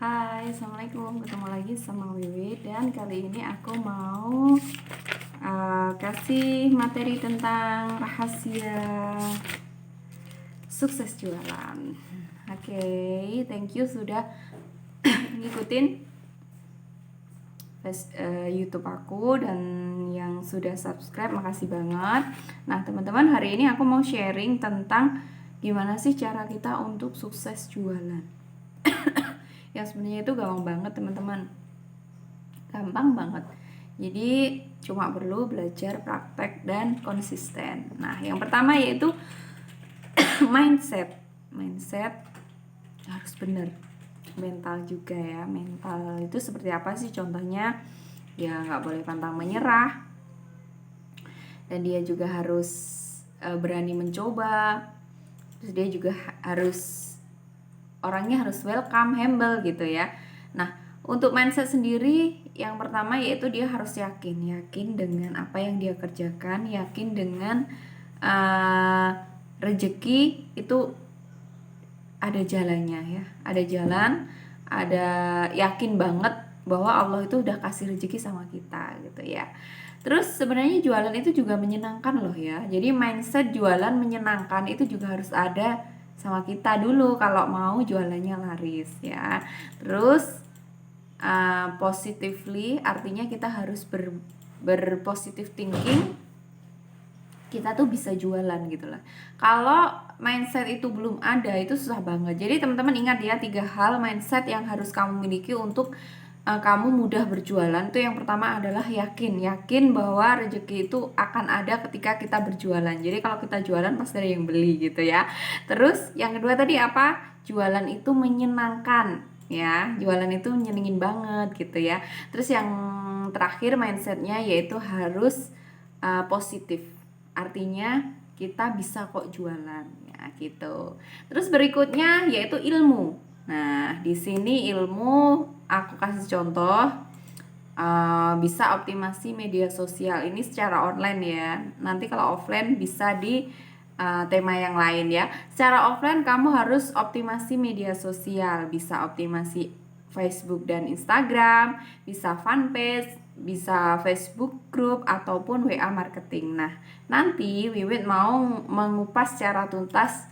Hai, Assalamualaikum. Ketemu lagi sama Wiwi. Dan kali ini aku mau kasih materi tentang rahasia sukses jualan. Oke, thank you sudah ngikutin YouTube aku, dan yang sudah subscribe makasih banget. Nah teman-teman, hari ini aku mau sharing tentang gimana sih cara kita untuk sukses jualan. Yang sebenarnya itu gampang banget teman-teman, gampang banget. Jadi cuma perlu belajar, praktek, dan konsisten. Nah yang pertama yaitu mindset harus bener. Mental juga ya, mental itu seperti apa sih contohnya? Ya nggak boleh pantang menyerah, dan dia juga harus berani mencoba. Terus dia juga harus orangnya harus welcome, humble gitu ya. Nah untuk mindset sendiri, yang pertama yaitu dia harus yakin dengan apa yang dia kerjakan, yakin dengan rezeki itu ada jalannya ya, ada jalan, ada yakin banget bahwa Allah itu udah kasih rezeki sama kita gitu ya. Terus sebenarnya jualan itu juga menyenangkan loh ya. Jadi mindset jualan menyenangkan itu juga harus ada sama kita dulu kalau mau jualannya laris ya. Terus positively artinya kita harus berpositif thinking, kita tuh bisa jualan gitu lah. Kalau mindset itu belum ada, itu susah banget. Jadi teman-teman ingat ya, 3 hal mindset yang harus kamu miliki untuk kamu mudah berjualan. Itu yang pertama adalah yakin bahwa rezeki itu akan ada ketika kita berjualan. Jadi kalau kita jualan pasti ada yang beli gitu ya. Terus yang kedua tadi apa? Jualan itu menyenangkan ya. Jualan itu nyenengin banget gitu ya. Terus yang terakhir mindsetnya yaitu harus positif. Artinya kita bisa kok jualan ya gitu. Terus berikutnya yaitu ilmu. Nah, di sini ilmu aku kasih contoh, bisa optimasi media sosial. Ini secara online ya. Nanti kalau offline bisa di tema yang lain ya. Secara offline kamu harus optimasi media sosial, bisa optimasi Facebook dan Instagram, bisa fanpage, bisa Facebook group ataupun WA marketing. Nah, nanti Wiwit mau mengupas secara tuntas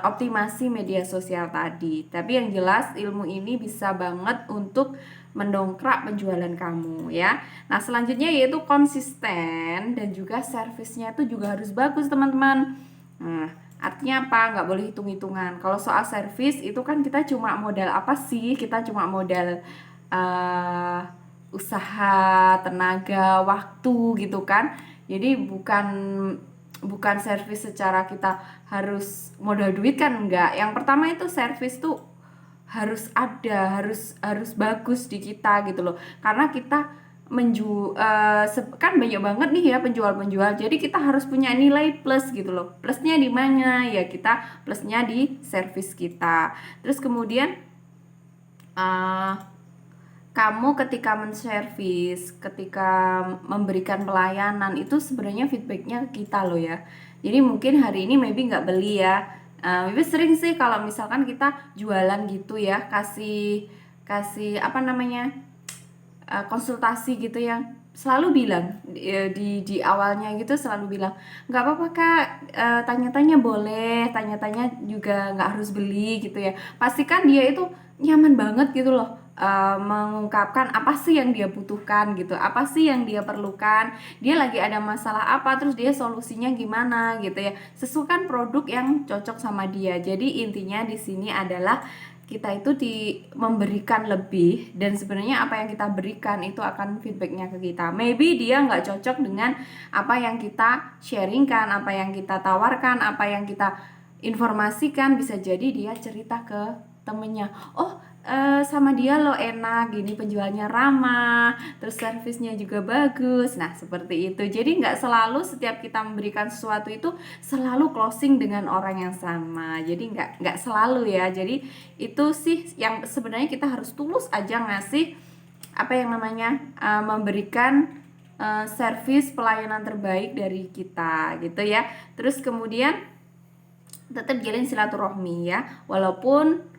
optimasi media sosial tadi. Tapi yang jelas ilmu ini bisa banget untuk mendongkrak penjualan kamu ya. Nah selanjutnya yaitu konsisten, dan juga servisnya itu juga harus bagus teman-teman. Nah artinya apa? Nggak boleh hitung-hitungan. Kalau soal servis itu kan kita cuma modal apa sih? Kita cuma modal usaha, tenaga, waktu gitu kan. Jadi bukan servis secara kita harus modal duit kan, enggak. Yang pertama itu servis tuh harus ada, harus bagus di kita gitu loh. Karena kita kan banyak banget nih ya penjual-penjual. Jadi kita harus punya nilai plus gitu loh. Plusnya di mana? Ya kita plusnya di servis kita. Terus kemudian kamu ketika menservis, ketika memberikan pelayanan itu sebenarnya feedbacknya ke kita loh ya. Jadi mungkin hari ini maybe nggak beli ya. Maybe sering sih kalau misalkan kita jualan gitu ya, kasih apa namanya, konsultasi gitu ya, selalu bilang di awalnya gitu, selalu bilang nggak apa-apa kak, tanya-tanya boleh, tanya-tanya juga nggak harus beli gitu ya. Pastikan dia itu nyaman banget gitu loh, mengungkapkan apa sih yang dia butuhkan gitu, apa sih yang dia perlukan, dia lagi ada masalah apa, terus dia solusinya gimana gitu ya. Sesuaikan produk yang cocok sama dia. Jadi intinya di sini adalah kita itu memberikan lebih, dan sebenarnya apa yang kita berikan itu akan feedbacknya ke kita. Maybe dia nggak cocok dengan apa yang kita sharingkan, apa yang kita tawarkan, apa yang kita informasikan. Bisa jadi dia cerita ke temennya, oh sama dia lo enak gini, penjualnya ramah, terus servisnya juga bagus. Nah seperti itu. Jadi nggak selalu setiap kita memberikan sesuatu itu selalu closing dengan orang yang sama. Jadi nggak selalu ya. Jadi itu sih yang sebenarnya kita harus tulus aja ngasih apa yang namanya memberikan servis pelayanan terbaik dari kita gitu ya. Terus kemudian tetap jalin silaturahmi ya, walaupun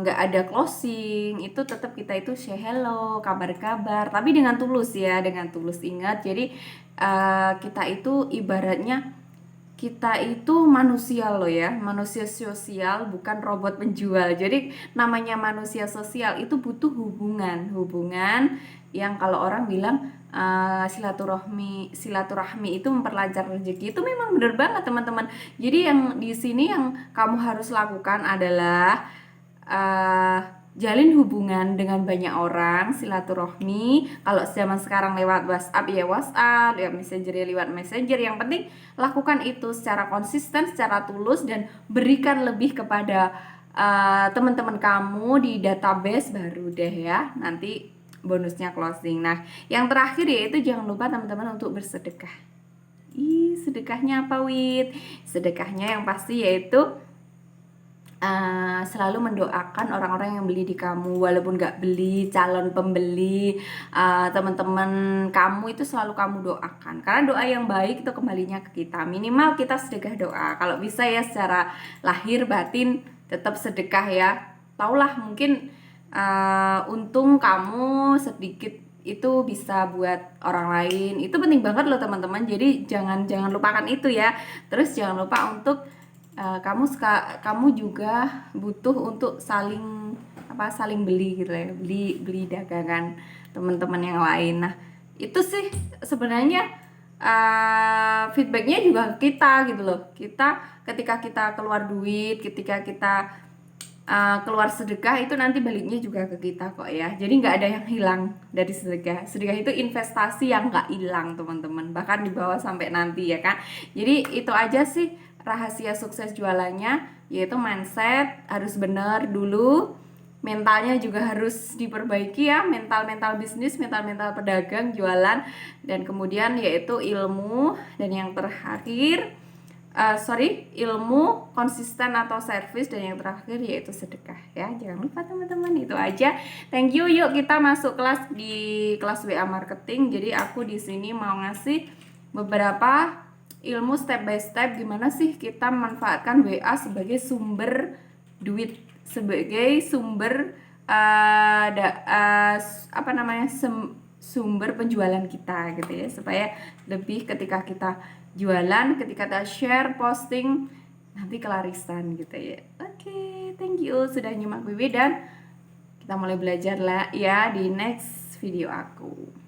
nggak ada closing, itu tetap kita itu say hello, kabar-kabar, tapi dengan tulus ya, dengan tulus. Ingat, jadi kita itu ibaratnya kita itu manusia loh ya, manusia sosial, bukan robot penjual. Jadi namanya manusia sosial itu butuh hubungan yang kalau orang bilang silaturahmi itu memperlancar rezeki. Itu memang benar banget teman-teman. Jadi yang di sini yang kamu harus lakukan adalah uh, jalin hubungan dengan banyak orang, silaturahmi. Kalau zaman sekarang lewat WhatsApp ya WhatsApp, lewat Messenger ya lewat Messenger. Yang penting lakukan itu secara konsisten, secara tulus, dan berikan lebih kepada teman-teman kamu di database, baru deh ya nanti bonusnya closing. Nah, yang terakhir yaitu jangan lupa teman-teman untuk bersedekah. Sedekahnya apa, Wit? Sedekahnya yang pasti yaitu selalu mendoakan orang-orang yang beli di kamu, walaupun gak beli, calon pembeli, teman-teman kamu itu selalu kamu doakan, karena doa yang baik itu kembalinya ke kita. Minimal kita sedekah doa, kalau bisa ya secara lahir batin tetap sedekah ya. Taulah mungkin untung kamu sedikit itu bisa buat orang lain, itu penting banget loh teman-teman. Jadi jangan lupakan itu ya. Terus jangan lupa untuk kamu juga butuh untuk saling beli gitu ya, beli dagangan teman-teman yang lain. Nah, itu sih sebenarnya feedbacknya juga ke kita gitu loh. Kita ketika kita keluar duit, ketika kita keluar sedekah, itu nanti baliknya juga ke kita kok ya. Jadi nggak ada yang hilang dari sedekah. Sedekah itu investasi yang nggak hilang teman-teman, bahkan dibawa sampai nanti ya kan. Jadi itu aja sih rahasia sukses jualannya, yaitu mindset harus benar dulu, mentalnya juga harus diperbaiki ya, mental bisnis, mental pedagang jualan, dan kemudian yaitu ilmu, dan yang terakhir ilmu, konsisten atau service, dan yang terakhir yaitu sedekah ya. Jangan lupa teman-teman, itu aja. Thank you. Yuk kita masuk kelas di kelas WA marketing. Jadi aku di sini mau ngasih beberapa ilmu step by step gimana sih kita memanfaatkan WA sebagai sumber duit, sebagai sumber sumber penjualan kita gitu ya, supaya lebih ketika kita jualan, ketika kita share, posting, nanti kelarisan gitu ya. Oke, thank you sudah nyimak Wiwi, dan kita mulai belajar lah ya di next video aku.